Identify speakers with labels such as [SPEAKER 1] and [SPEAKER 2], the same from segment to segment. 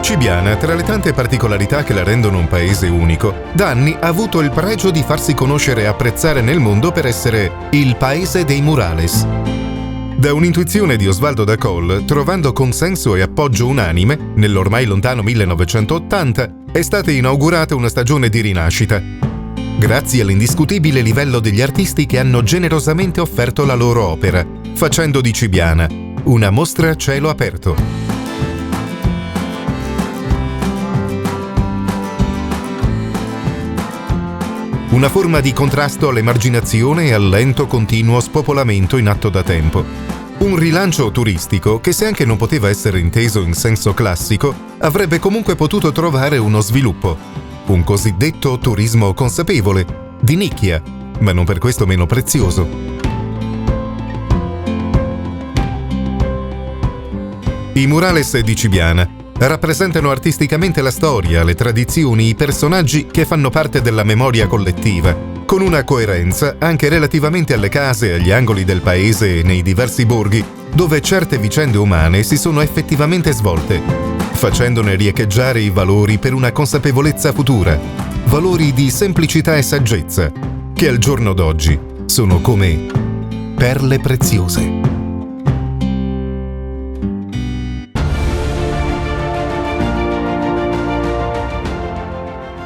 [SPEAKER 1] Cibiana, tra le tante particolarità che la rendono un paese unico, da anni ha avuto il pregio di farsi conoscere e apprezzare nel mondo per essere il paese dei murales. Da un'intuizione di Osvaldo da Col, trovando consenso e appoggio unanime, nell'ormai lontano 1980, è stata inaugurata una stagione di rinascita, grazie all'indiscutibile livello degli artisti che hanno generosamente offerto la loro opera, facendo di Cibiana una mostra a cielo aperto. Una forma di contrasto all'emarginazione e al lento continuo spopolamento in atto da tempo. Un rilancio turistico che, se anche non poteva essere inteso in senso classico, avrebbe comunque potuto trovare uno sviluppo. Un cosiddetto turismo consapevole, di nicchia, ma non per questo meno prezioso. I murales di Cibiana rappresentano artisticamente la storia, le tradizioni, i personaggi che fanno parte della memoria collettiva, con una coerenza anche relativamente alle case e agli angoli del paese e nei diversi borghi, dove certe vicende umane si sono effettivamente svolte, facendone riecheggiare i valori per una consapevolezza futura, valori di semplicità e saggezza, che al giorno d'oggi sono come perle preziose.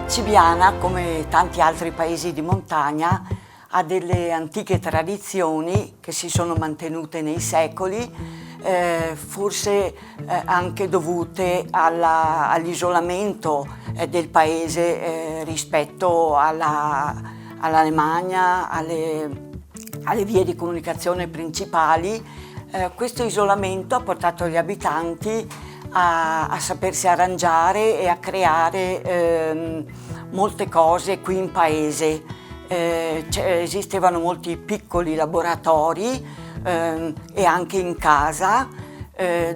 [SPEAKER 2] Cibiana, come tanti altri paesi di montagna, ha delle antiche tradizioni che si sono mantenute nei secoli, forse anche dovute all'isolamento del paese rispetto all'Alemagna, alle vie di comunicazione principali. Questo isolamento ha portato gli abitanti a sapersi arrangiare e a creare molte cose qui in paese. Esistevano molti piccoli laboratori e anche in casa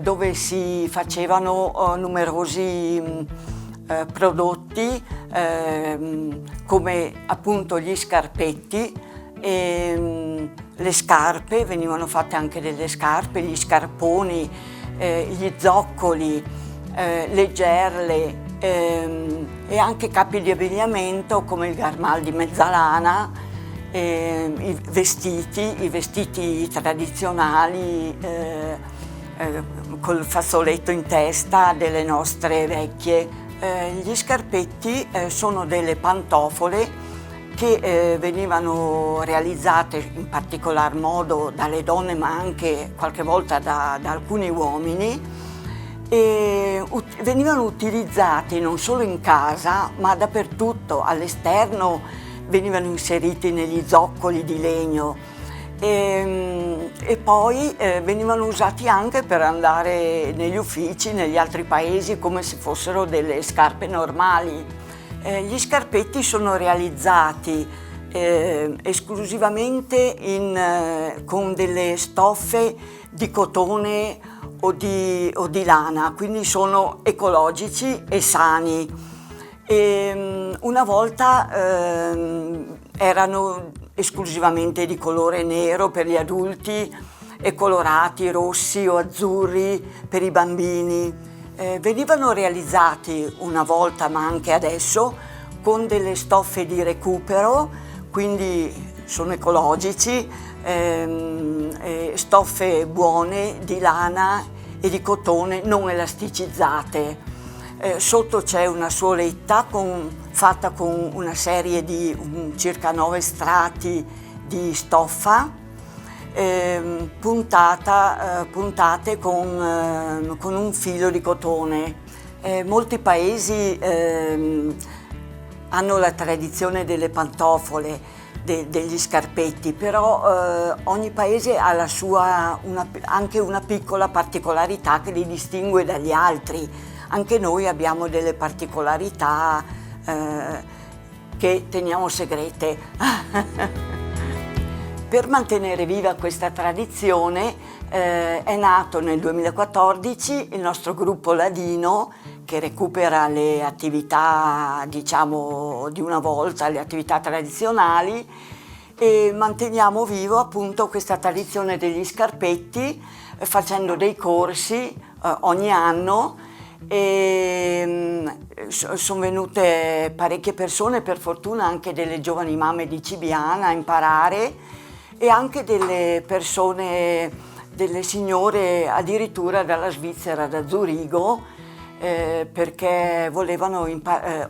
[SPEAKER 2] dove si facevano numerosi prodotti come appunto gli scarpetti e le scarpe, venivano fatte anche delle scarpe, gli scarponi, gli zoccoli, le gerle e anche capi di abbigliamento come il garmal di mezzalana, i vestiti tradizionali col fazzoletto in testa delle nostre vecchie. Gli scarpetti sono delle pantofole che venivano realizzate in particolar modo dalle donne, ma anche qualche volta da alcuni uomini, e venivano utilizzati non solo in casa ma dappertutto. All'esterno venivano inseriti negli zoccoli di legno e poi venivano usati anche per andare negli uffici, negli altri paesi, come se fossero delle scarpe normali. Gli scarpetti sono realizzati esclusivamente con delle stoffe di cotone o di lana, quindi sono ecologici e sani. Una volta erano esclusivamente di colore nero per gli adulti e colorati rossi o azzurri per i bambini. Venivano realizzati una volta, ma anche adesso, con delle stoffe di recupero, quindi sono ecologici, stoffe buone di lana e di cotone non elasticizzate. Sotto c'è una suoletta fatta con una serie di circa 9 strati di stoffa, puntate con un filo di cotone. Molti paesi hanno la tradizione delle pantofole, degli scarpetti, però ogni paese ha la sua, anche una piccola particolarità che li distingue dagli altri. Anche noi abbiamo delle particolarità che teniamo segrete. Per mantenere viva questa tradizione è nato nel 2014 il nostro gruppo Ladino, che recupera le attività, diciamo, di una volta, le attività tradizionali, e manteniamo vivo appunto questa tradizione degli scarpetti facendo dei corsi ogni anno e sono venute parecchie persone, per fortuna anche delle giovani mamme di Cibiana a imparare, e anche delle persone, delle signore addirittura dalla Svizzera, da Zurigo, perché volevano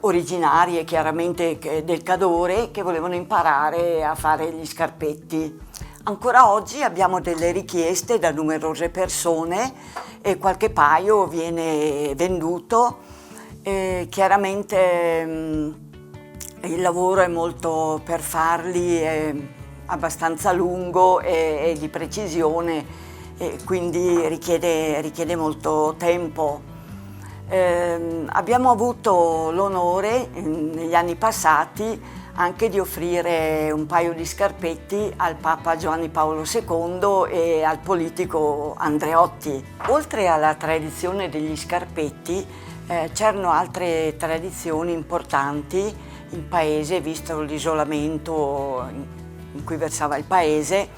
[SPEAKER 2] originarie chiaramente del Cadore, che volevano imparare a fare gli scarpetti. Ancora oggi abbiamo delle richieste da numerose persone e qualche paio viene venduto. Chiaramente il lavoro è molto, per farli è abbastanza lungo e di precisione, e quindi richiede molto tempo. Abbiamo avuto l'onore negli anni passati anche di offrire un paio di scarpetti al Papa Giovanni Paolo II e al politico Andreotti. Oltre alla tradizione degli scarpetti, c'erano altre tradizioni importanti in paese, visto l'isolamento in cui versava il paese,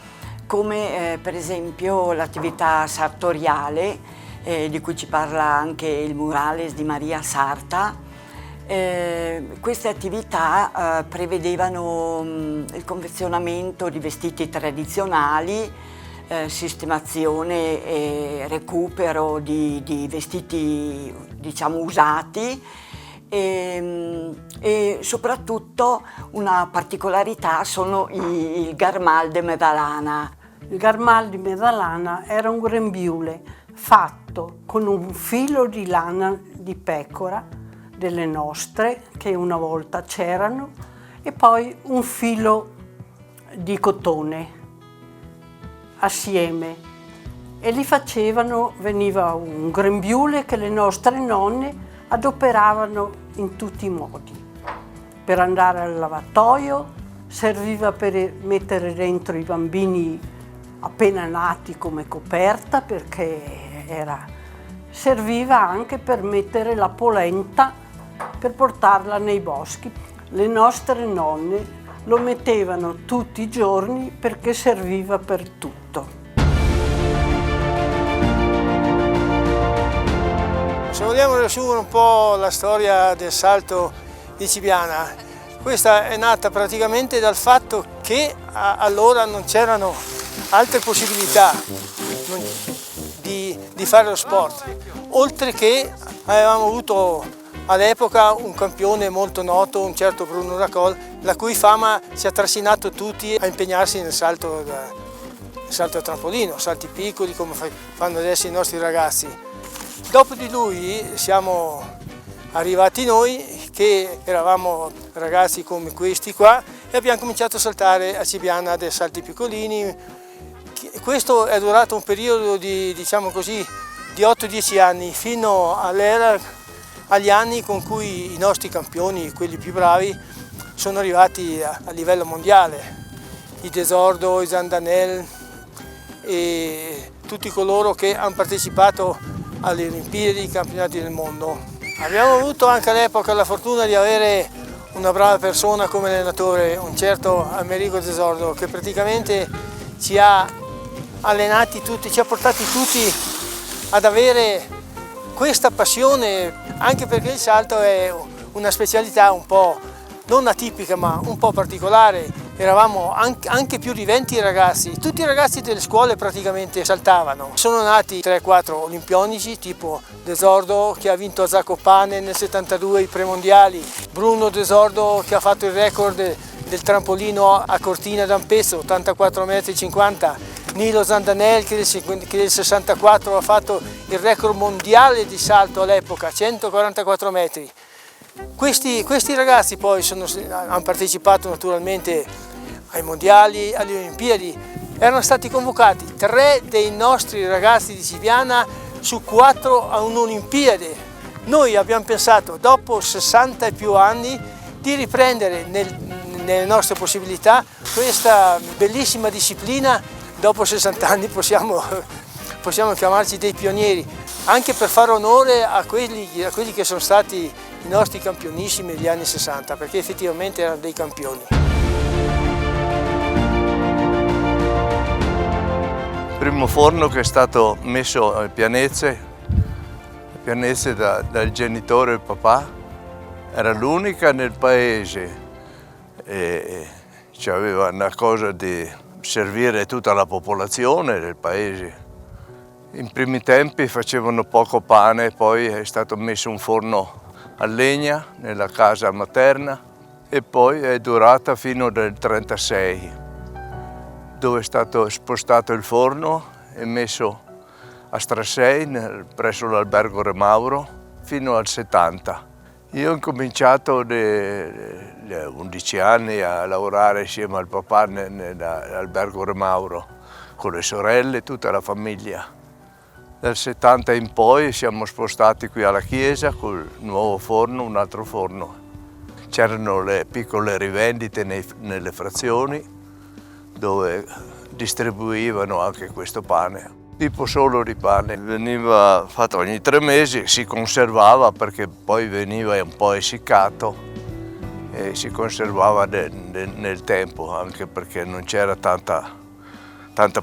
[SPEAKER 2] come per esempio l'attività sartoriale, di cui ci parla anche il murales di Maria Sarta. Queste attività prevedevano il confezionamento di vestiti tradizionali, sistemazione e recupero di vestiti, diciamo, usati, e soprattutto una particolarità sono il garmal de Medalana.
[SPEAKER 3] Il garmal di Medalana era un grembiule fatto con un filo di lana di pecora, delle nostre, che una volta c'erano, e poi un filo di cotone assieme, e li facevano, veniva un grembiule che le nostre nonne adoperavano in tutti i modi. Per andare al lavatoio, serviva per mettere dentro i bambini appena nati come coperta, perché serviva anche per mettere la polenta, per portarla nei boschi. Le nostre nonne lo mettevano tutti i giorni perché serviva per tutto.
[SPEAKER 4] Se vogliamo riassumere un po' la storia del salto di Cibiana, questa è nata praticamente dal fatto che allora non c'erano altre possibilità di fare lo sport, oltre che avevamo avuto all'epoca un campione molto noto, un certo Bruno Racol, la cui fama ci ha trascinato tutti a impegnarsi nel salto a trampolino, salti piccoli come fanno adesso i nostri ragazzi. Dopo di lui siamo arrivati noi, che eravamo ragazzi come questi qua, e abbiamo cominciato a saltare a Cibiana dei salti piccolini. Questo è durato un periodo di, diciamo così, di 8-10 anni, fino agli anni con cui i nostri campioni, quelli più bravi, sono arrivati a livello mondiale. I Desordo, i Zandanel e tutti coloro che hanno partecipato alle Olimpiadi, ai campionati del mondo. Abbiamo avuto anche all'epoca la fortuna di avere una brava persona come allenatore, un certo Amerigo Desordo, che praticamente ci ha allenati tutti, ci ha portati tutti ad avere questa passione, anche perché il salto è una specialità un po' non atipica ma un po' particolare. Eravamo anche più di 20 ragazzi, tutti i ragazzi delle scuole praticamente saltavano. Sono nati 3-4 olimpionici, tipo Desordo che ha vinto a Zakopane nel 72 i premondiali, Bruno Desordo che ha fatto il record del trampolino a Cortina d'Ampezzo, 84,50 m, Nilo Zandanel che nel 64 ha fatto il record mondiale di salto all'epoca, 144 metri. Questi ragazzi poi hanno partecipato naturalmente ai mondiali, alle Olimpiadi. Erano stati convocati 3 dei nostri ragazzi di Cibiana su 4 a un'Olimpiade. Noi abbiamo pensato, dopo 60 e più anni, di riprendere nelle nostre possibilità questa bellissima disciplina. Dopo 60 anni possiamo chiamarci dei pionieri, anche per fare onore a quelli che sono stati i nostri campionissimi negli anni 60, perché effettivamente erano dei campioni.
[SPEAKER 5] Il primo forno che è stato messo a Pianezze pianesse dal genitore il papà, era l'unica nel paese e aveva una cosa di servire tutta la popolazione del paese. In primi tempi facevano poco pane, poi è stato messo un forno a legna nella casa materna e poi è durata fino al 1936, dove è stato spostato il forno e messo a Strassei presso l'albergo Re Mauro fino al 70. Io ho incominciato a 11 anni a lavorare insieme al papà nell'albergo Re Mauro, con le sorelle e tutta la famiglia. Dal 70 in poi siamo spostati qui alla chiesa col nuovo forno, un altro forno. C'erano le piccole rivendite nelle frazioni dove distribuivano anche questo pane. Tipo solo di pane. Veniva fatto ogni 3 mesi, si conservava perché poi veniva un po' essiccato e si conservava nel tempo, anche perché non c'era tanta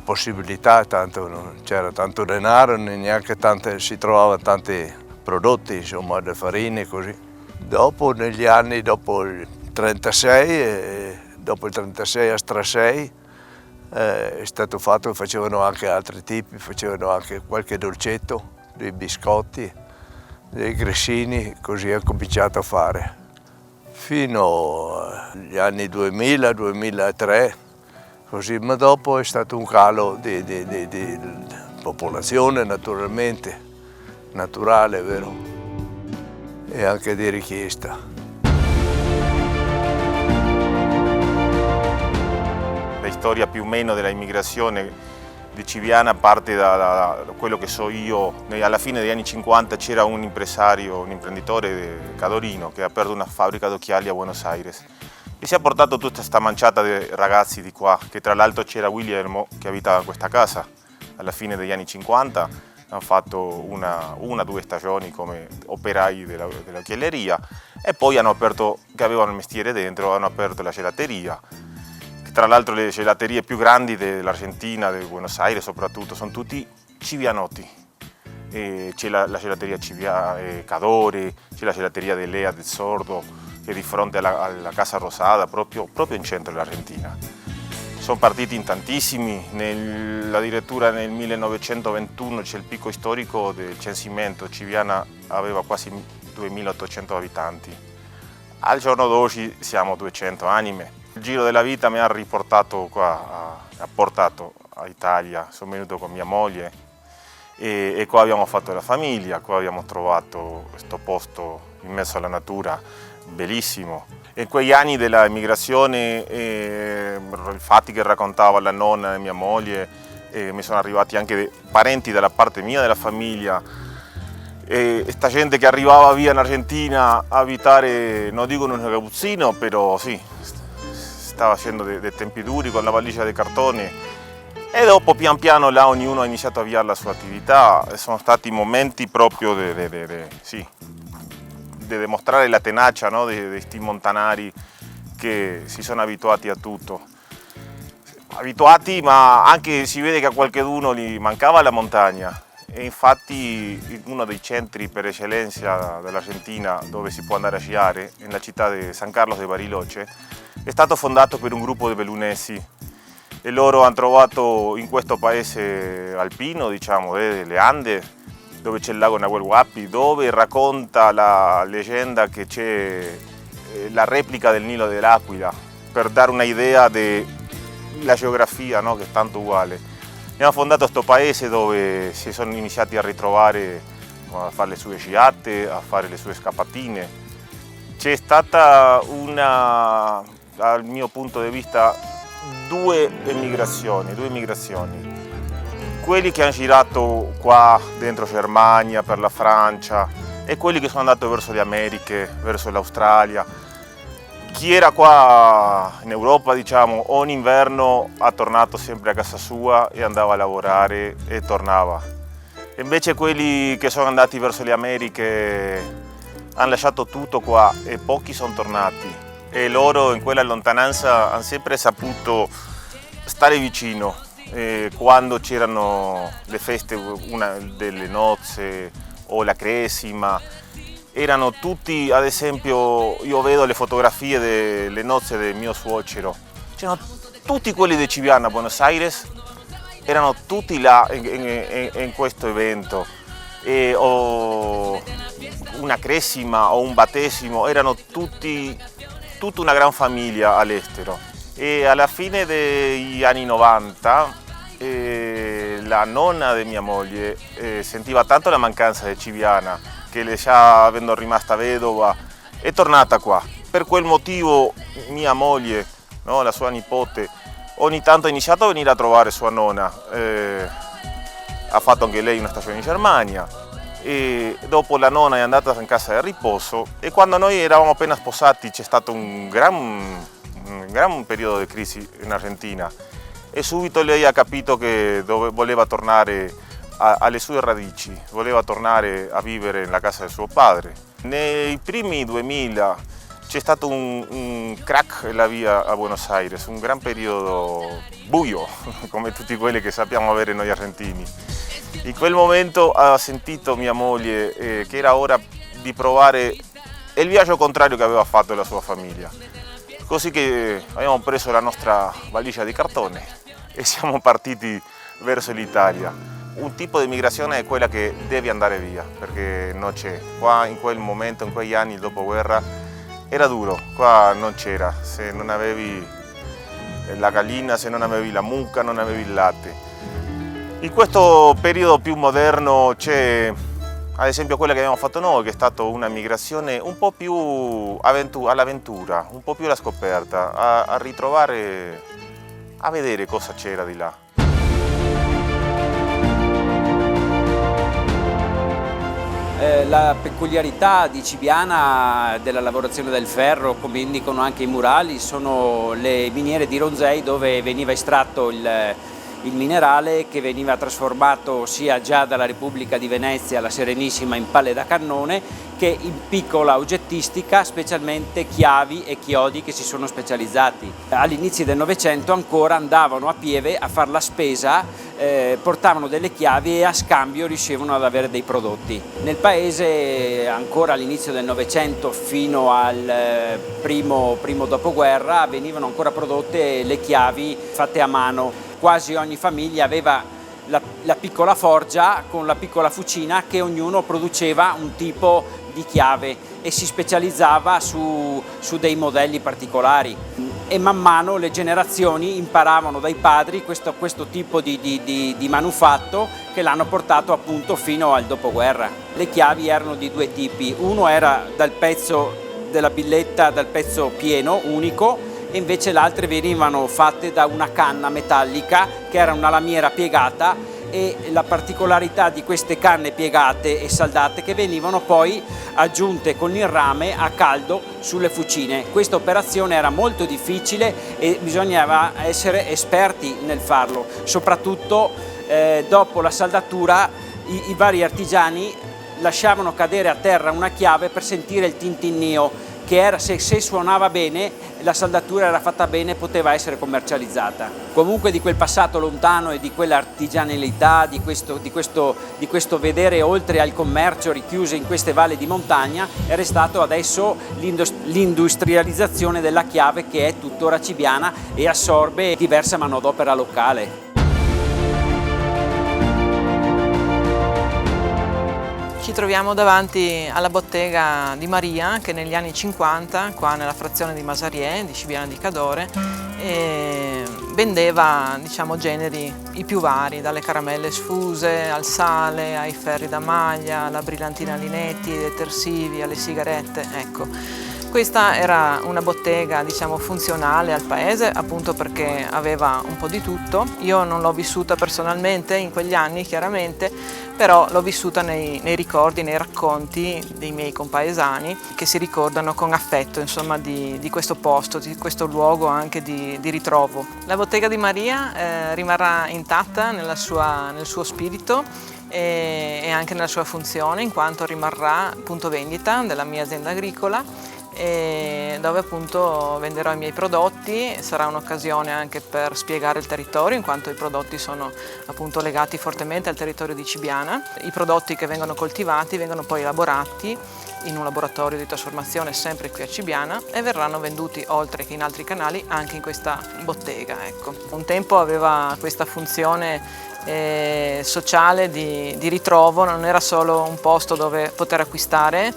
[SPEAKER 5] possibilità, non c'era tanto denaro, neanche si trovavano tanti prodotti, insomma, le farine così. Dopo, negli anni dopo il 36, dopo il 36 a Strassei, è stato fatto, facevano anche altri tipi, facevano anche qualche dolcetto, dei biscotti, dei grissini, così ho cominciato a fare. Fino agli anni 2000-2003, così, ma dopo è stato un calo di popolazione naturalmente, naturale, vero? E anche di richiesta.
[SPEAKER 6] La storia più o meno della immigrazione di Civiana parte da quello che so io. Alla fine degli anni 50 c'era un impresario, un imprenditore cadorino che ha aperto una fabbrica d'occhiali a Buenos Aires. E si è portato tutta questa manciata di ragazzi di qua, che tra l'altro c'era Guillermo che abitava in questa casa. Alla fine degli anni 50 hanno fatto una o 2 stagioni come operai dell'occhielleria e poi hanno aperto, che avevano il mestiere dentro, hanno aperto la gelateria. Tra l'altro le gelaterie più grandi dell'Argentina, di Buenos Aires soprattutto, sono tutti civianotti. C'è la gelateria Cadore, c'è la gelateria de Lea del Sordo, che è di fronte alla Casa Rosada, proprio in centro dell'Argentina. Sono partiti in tantissimi, addirittura nel 1921 c'è il picco storico del censimento, Civiana aveva quasi 2800 abitanti. Al giorno d'oggi siamo 200 anime. Il giro della vita mi ha riportato qua, ha portato a Italia, sono venuto con mia moglie e qua abbiamo fatto la famiglia, qua abbiamo trovato questo posto in mezzo alla natura, bellissimo. In quegli anni della immigrazione, i fatti che raccontava la nonna e mia moglie, mi sono arrivati anche parenti dalla parte mia della famiglia. Questa gente che arrivava via in Argentina a abitare, non dico in un sgabuzzino, però sì, stava facendo dei tempi duri con la valigia dei cartoni. E dopo pian piano là ognuno ha iniziato a avviare la sua attività. Sono stati momenti proprio di dimostrare la tenacia, no? di questi montanari che si sono abituati a tutto. Abituati, ma anche si vede che a qualcuno gli mancava la montagna. E infatti uno dei centri per eccellenza dell'Argentina dove si può andare a sciare, nella città di San Carlos de Bariloche, è stato fondato per un gruppo di bellunesi. E loro hanno trovato in questo paese alpino, diciamo, delle Ande, dove c'è il lago Nahuel Huapi, dove racconta la leggenda che c'è la replica del Nilo dell'Aquila, per dare un'idea della geografia, no? Che è tanto uguale. Abbiamo fondato questo paese dove si sono iniziati a ritrovare, a fare le sue sciate, a fare le sue scappatine. C'è stata dal mio punto di vista, due migrazioni. Quelli che hanno girato qua dentro Germania, per la Francia, e quelli che sono andati verso le Americhe, verso l'Australia. Chi era qua in Europa, diciamo, o in inverno ha tornato sempre a casa sua e andava a lavorare e tornava. E invece quelli che sono andati verso le Americhe hanno lasciato tutto qua e pochi sono tornati. E loro in quella lontananza hanno sempre saputo stare vicino. Quando c'erano le feste, delle nozze o la Cresima, erano tutti, ad esempio, io vedo le fotografie delle nozze del mio suocero, c'erano tutti quelli di Civiana, Buenos Aires, erano tutti là in questo evento, o una Cresima o un battesimo, erano tutta una gran famiglia all'estero. E alla fine degli anni 90 la nonna di mia moglie sentiva tanto la mancanza di Civiana che già avendo rimasta vedova è tornata qua. Per quel motivo mia moglie, no, la sua nipote, ogni tanto ha iniziato a venire a trovare sua nonna. Ha fatto anche lei una stagione in Germania e dopo la nonna è andata in casa di riposo e quando noi eravamo appena sposati c'è stato un gran periodo di crisi in Argentina e subito lei ha capito che voleva tornare alle sue radici, voleva tornare a vivere nella casa del suo padre. Nei primi 2000 c'è stato un crack nella via a Buenos Aires, un gran periodo buio, come tutti quelli che sappiamo avere noi argentini. In quel momento ha sentito mia moglie che era ora di provare il viaggio contrario che aveva fatto la sua famiglia. Così che abbiamo preso la nostra valigia di cartone e siamo partiti verso l'Italia. Un tipo di migrazione è quella che devi andare via, perché non c'è. Qua in quel momento, in quegli anni, il dopoguerra, era duro, qua non c'era. Se non avevi la gallina, se non avevi la mucca, non avevi il latte. In questo periodo più moderno c'è ad esempio quella che abbiamo fatto noi, che è stata una migrazione un po' più all'avventura, un po' più alla scoperta, a ritrovare, a vedere cosa c'era di là.
[SPEAKER 7] La peculiarità di Civiana della lavorazione del ferro, come indicano anche i murali, sono le miniere di Ronzei dove veniva estratto il minerale che veniva trasformato sia già dalla Repubblica di Venezia, la Serenissima, in palle da cannone, che in piccola oggettistica, specialmente chiavi e chiodi che si sono specializzati. All'inizio del Novecento ancora andavano a Pieve a fare la spesa, portavano delle chiavi e a scambio riuscivano ad avere dei prodotti. Nel paese ancora all'inizio del Novecento fino al primo dopoguerra venivano ancora prodotte le chiavi fatte a mano. Quasi ogni famiglia aveva la piccola forgia con la piccola fucina che ognuno produceva un tipo di chiave e si specializzava su dei modelli particolari e man mano le generazioni imparavano dai padri questo tipo di manufatto che l'hanno portato appunto fino al dopoguerra. Le chiavi erano di due tipi, uno era dal pezzo della billetta, dal pezzo pieno, unico, e invece le altre venivano fatte da una canna metallica che era una lamiera piegata e la particolarità di queste canne piegate e saldate che venivano poi aggiunte con il rame a caldo sulle fucine. Questa operazione era molto difficile e bisognava essere esperti nel farlo, soprattutto dopo la saldatura i vari artigiani lasciavano cadere a terra una chiave per sentire il tintinnio che era, se suonava bene, la saldatura era fatta bene, poteva essere commercializzata. Comunque di quel passato lontano e di quell'artigianalità, di questo vedere oltre al commercio richiuso in queste valli di montagna, è restato adesso l'industrializzazione della chiave che è tuttora civiana e assorbe diversa manodopera locale.
[SPEAKER 8] Ci troviamo davanti alla bottega di Maria che negli anni 50, qua nella frazione di Masariè, di Civiana di Cadore, vendeva generi i più vari, dalle caramelle sfuse al sale, ai ferri da maglia, alla brillantina Linetti, ai detersivi, alle sigarette, ecco. Questa era una bottega funzionale al paese, appunto perché aveva un po' di tutto. Io non l'ho vissuta personalmente in quegli anni chiaramente, però l'ho vissuta nei ricordi, nei racconti dei miei compaesani che si ricordano con affetto di questo posto, di questo luogo anche di ritrovo. La bottega di Maria rimarrà intatta nel suo spirito e anche nella sua funzione, in quanto rimarrà punto vendita della mia azienda agricola. e dove appunto venderò i miei prodotti. Sarà un'occasione anche per spiegare il territorio, in quanto i prodotti sono appunto legati fortemente al territorio di Cibiana. I prodotti che vengono coltivati vengono poi elaborati in un laboratorio di trasformazione sempre qui a Cibiana e verranno venduti, oltre che in altri canali, anche in questa bottega. Ecco. Un tempo aveva questa funzione sociale di ritrovo, non era solo un posto dove poter acquistare,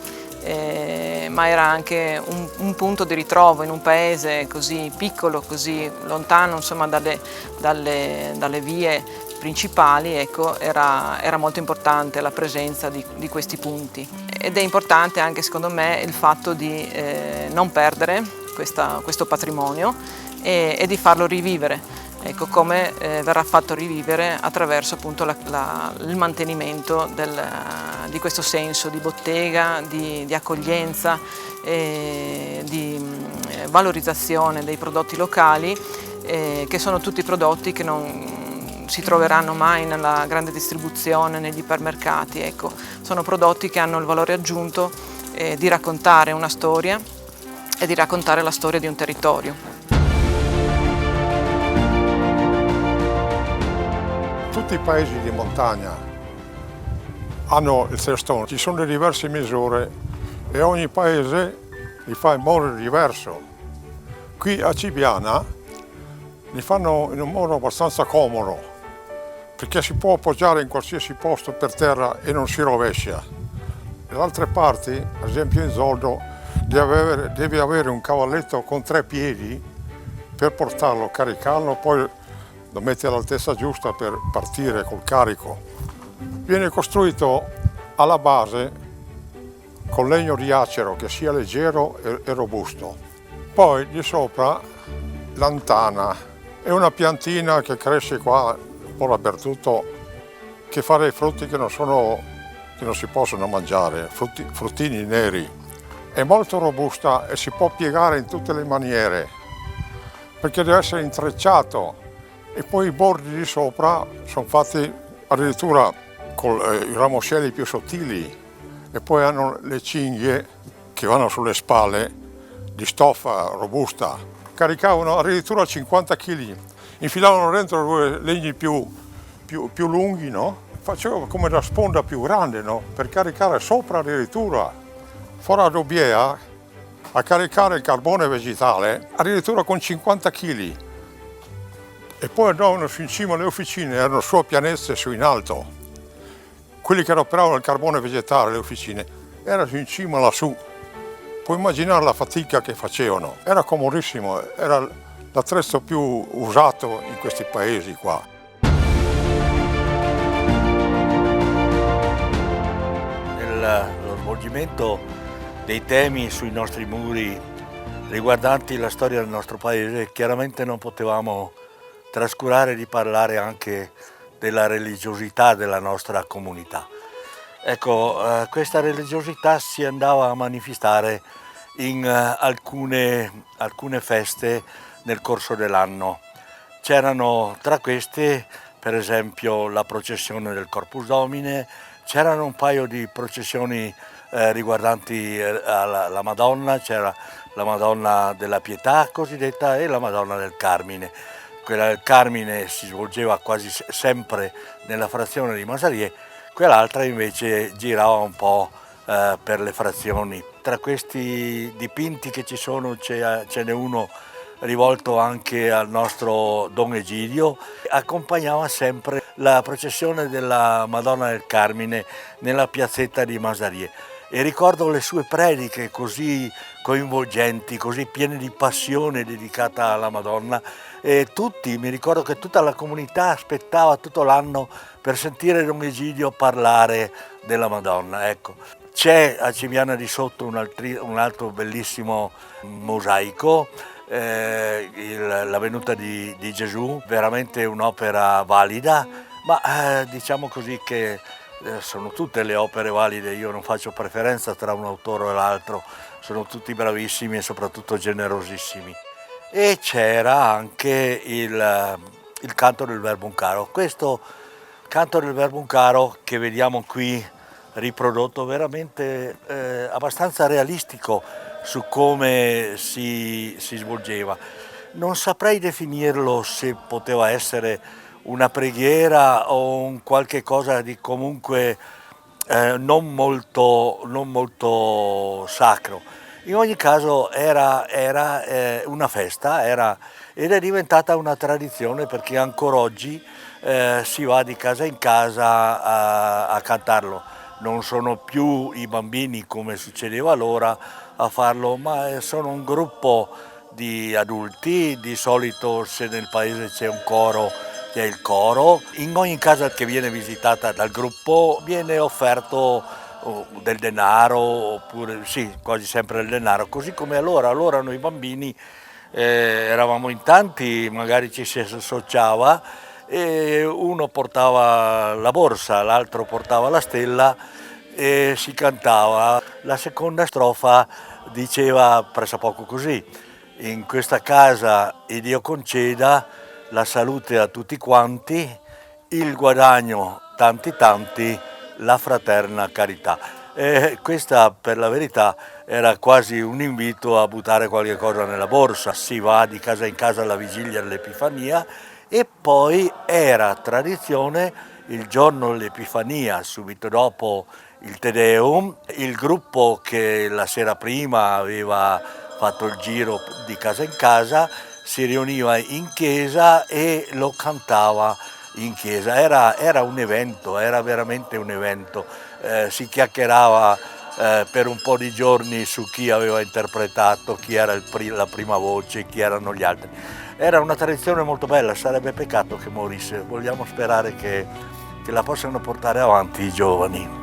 [SPEAKER 8] ma era anche un punto di ritrovo in un paese così piccolo, così lontano, insomma, dalle vie principali. Ecco, era molto importante la presenza di questi punti, ed è importante anche secondo me il fatto di non perdere questo patrimonio e di farlo rivivere. Ecco, come verrà fatto rivivere attraverso appunto il mantenimento di questo senso di bottega, di accoglienza, di valorizzazione dei prodotti locali, che sono tutti prodotti che non si troveranno mai nella grande distribuzione, negli ipermercati. Ecco, sono prodotti che hanno il valore aggiunto di raccontare una storia e di raccontare la storia di un territorio.
[SPEAKER 9] Tutti i paesi di montagna hanno il testone, ci sono le diverse misure e ogni paese li fa in modo diverso. Qui a Cibiana li fanno in un modo abbastanza comodo, perché si può appoggiare in qualsiasi posto per terra e non si rovescia. Nelle altre parti, ad esempio in Zoldo, devi avere un cavalletto con 3 piedi per portarlo, caricarlo, poi lo metti all'altezza giusta per partire col carico. Viene costruito alla base con legno di acero che sia leggero e robusto. Poi di sopra lantana, è una piantina che cresce qua un po' dappertutto, che fa dei frutti che non si possono mangiare, fruttini neri. È molto robusta e si può piegare in tutte le maniere, perché deve essere intrecciato. E poi i bordi di sopra sono fatti addirittura con i ramoscelli più sottili, e poi hanno le cinghie che vanno sulle spalle di stoffa robusta. Caricavano addirittura 50 kg, infilavano dentro 2 legni più lunghi, no? Facevo come la sponda più grande, no? Per caricare sopra addirittura. Fuori a Dobbiea a caricare il carbone vegetale addirittura con 50 kg. E poi andavano su in cima alle officine, erano su a Pianezza e su in alto. Quelli che operavano il carbone vegetale, le officine, erano su in cima lassù. Puoi immaginare la fatica che facevano. Era comodissimo, era l'attrezzo più usato in questi paesi qua.
[SPEAKER 10] Nello svolgimento dei temi sui nostri muri riguardanti la storia del nostro paese, chiaramente non potevamo trascurare di parlare anche della religiosità della nostra comunità. Ecco, questa religiosità si andava a manifestare in alcune feste nel corso dell'anno. C'erano tra queste, per esempio, la processione del Corpus Domini, c'erano un paio di processioni riguardanti la Madonna, c'era la Madonna della Pietà cosiddetta e la Madonna del Carmine. Quella del Carmine si svolgeva quasi sempre nella frazione di Masarie, quell'altra invece girava un po' per le frazioni. Tra questi dipinti che ci sono ce n'è uno rivolto anche al nostro Don Egidio, accompagnava sempre la processione della Madonna del Carmine nella piazzetta di Masarie. E ricordo le sue prediche così coinvolgenti, così piene di passione dedicata alla Madonna, e mi ricordo che tutta la comunità aspettava tutto l'anno per sentire Don Egidio parlare della Madonna. Ecco. C'è a Cibiana di sotto un altro bellissimo mosaico, la venuta di Gesù, veramente un'opera valida, ma diciamo così che sono tutte le opere valide, io non faccio preferenza tra un autore e l'altro, sono tutti bravissimi e soprattutto generosissimi. E c'era anche il canto del Verbum Caro. Questo canto del Verbum Caro che vediamo qui riprodotto veramente abbastanza realistico, su come si svolgeva. Non saprei definirlo se poteva essere una preghiera o un qualche cosa di comunque non molto sacro. In ogni caso era una festa, ed è diventata una tradizione, perché ancora oggi si va di casa in casa a cantarlo. Non sono più i bambini, come succedeva allora, a farlo, ma sono un gruppo di adulti. Di solito, se nel paese c'è un coro, c'è il coro. In ogni casa che viene visitata dal gruppo viene offerto del denaro, oppure sì, quasi sempre del denaro, così come allora noi bambini eravamo in tanti, magari ci si associava e uno portava la borsa, l'altro portava la stella e si cantava. La seconda strofa diceva pressappoco così: in questa casa il Dio conceda la salute a tutti quanti, il guadagno tanti, la fraterna carità. E questa, per la verità, era quasi un invito a buttare qualche cosa nella borsa. Si va di casa in casa alla vigilia dell'Epifania, e poi era tradizione il giorno dell'Epifania, subito dopo il Te Deum, il gruppo che la sera prima aveva fatto il giro di casa in casa si riuniva in chiesa e lo cantava in chiesa. Era un evento, era veramente un evento. Si chiacchierava per un po' di giorni su chi aveva interpretato, chi era la prima voce, chi erano gli altri. Era una tradizione molto bella, sarebbe peccato che morisse. Vogliamo sperare che la possano portare avanti i giovani.